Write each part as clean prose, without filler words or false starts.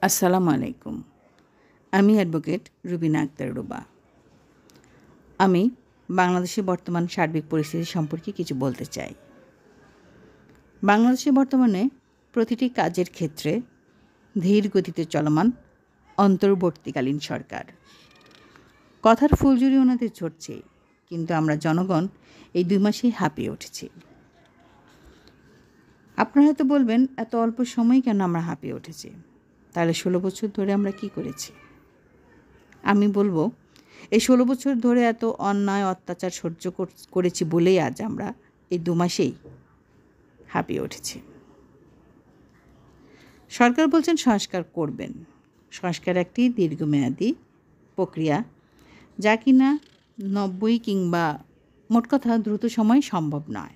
আসসালামু আলাইকুম। আমি অ্যাডভোকেট রুবিনা আক্তার রুবা। আমি বাংলাদেশের বর্তমান সার্বিক পরিস্থিতি সম্পর্কে কিছু বলতে চাই। বাংলাদেশে বর্তমানে প্রতিটি কাজের ক্ষেত্রে ধীর গতিতে চলমান অন্তর্বর্তীকালীন সরকার। কথার ফুলঝুরি ওনাদের ঝরছে, কিন্তু আমরা জনগণ এই 2 মাসেই হাঁপিয়ে উঠেছি। আপনারা হয়তো বলবেন, এত অল্প সময়ে কেন আমরা হাঁপিয়ে উঠেছি? তাহলে 16 বছর ধরে আমরা কি করেছি? আমি বলবো, এই 16 বছর ধরে এত অন্যায় অত্যাচার সহ্য করেছি বলেই আজ আমরা এই 2 মাসেই হাঁপিয়ে উঠেছি। সরকার বলছেন সংস্কার করবেন। সংস্কার একটি দীর্ঘমেয়াদী প্রক্রিয়া, যা কিনা 90 কিংবা মোট কথা দ্রুত সময়ে সম্ভব নয়।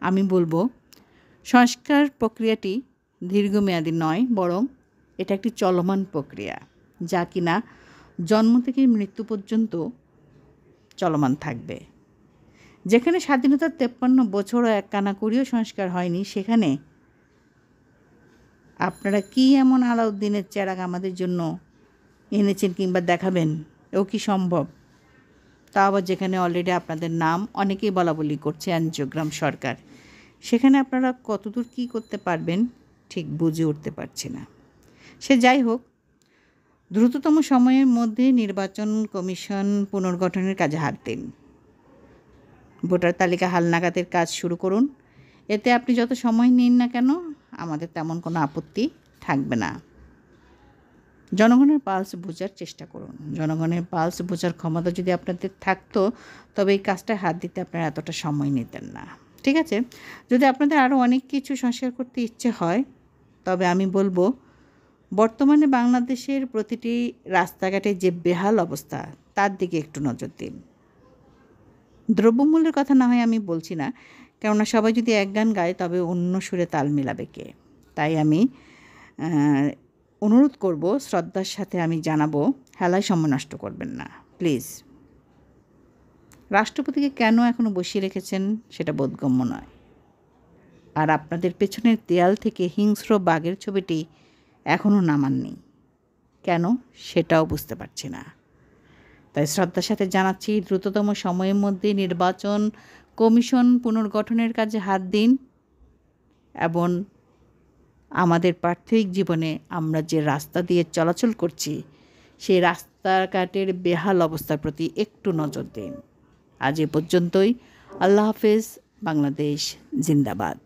আমি বলবো, সংস্কার প্রক্রিয়াটি দীর্ঘমেয়াদী নয়, বরং এটা একটি চলমান প্রক্রিয়া, যা কিনা জন্ম থেকে মৃত্যু পর্যন্ত চলমান থাকবে। যেখানে স্বাধীনতার 53 বছরও এককানা করেও সংস্কার হয়নি, সেখানে আপনারা কি এমন আলাউদ্দিনের চেরাগ আমাদের জন্য এনেছেন কিংবা দেখাবেন? এও কি সম্ভব? তা আবার যেখানে অলরেডি আপনাদের নাম অনেকেই বলাবলি করছে এনজিওগ্রাম সরকার, সেখানে আপনারা কতদূর কী করতে পারবেন ঠিক বুঝে উঠতে পারছি না। সে যাই হোক, দ্রুততম সময়ের মধ্যে নির্বাচন কমিশন পুনর্গঠনের কাজে হাত দিন। ভোটার তালিকা হালনাগাদের কাজ শুরু করুন। এতে আপনি যত সময় নিন না কেন, আমাদের তেমন কোনো আপত্তি থাকবে না। জনগণের পালস বোঝার চেষ্টা করুন। জনগণের পালস বোঝার ক্ষমতা যদি আপনাদের থাকতো, তবে এই কাজটায় হাত দিতে আপনারা এতটা সময় নিতেন না। ঠিক আছে, যদি আপনাদের আরও অনেক কিছু সংস্কার করতে ইচ্ছে হয়, তবে আমি বলবো, বর্তমানে বাংলাদেশের প্রতিটি রাস্তাঘাটে যে বেহাল অবস্থা, তার দিকে একটু নজর দিন। দ্রব্যমূল্যের কথা না হয় আমি বলছি না, কেননা সবাই যদি এক গান গায় তবে অন্য সুরে তাল মেলাবে কে? তাই আমি অনুরোধ করব, শ্রদ্ধার সাথে আমি জানাবো, হেলায় সময় নষ্ট করবেন না প্লিজ। রাষ্ট্রপতিকে কেন এখনও বসিয়ে রেখেছেন সেটা বোধগম্য নয়। আর আপনাদের পেছনের দেয়াল থেকে হিংস্র বাঘের ছবিটি এখনও নামাননি কেন, সেটাও বুঝতে পারছি না। তাই শ্রদ্ধার সাথে জানাচ্ছি, দ্রুততম সময়ের মধ্যে নির্বাচন কমিশন পুনর্গঠনের কাজে হাত দিন এবং আমাদের পার্থিব জীবনে আমরা যে রাস্তা দিয়ে চলাচল করছি, সেই রাস্তাঘাটের বেহাল অবস্থার প্রতি একটু নজর দিন। আজ এ পর্যন্তই। আল্লাহ হাফেজ। বাংলাদেশ জিন্দাবাদ।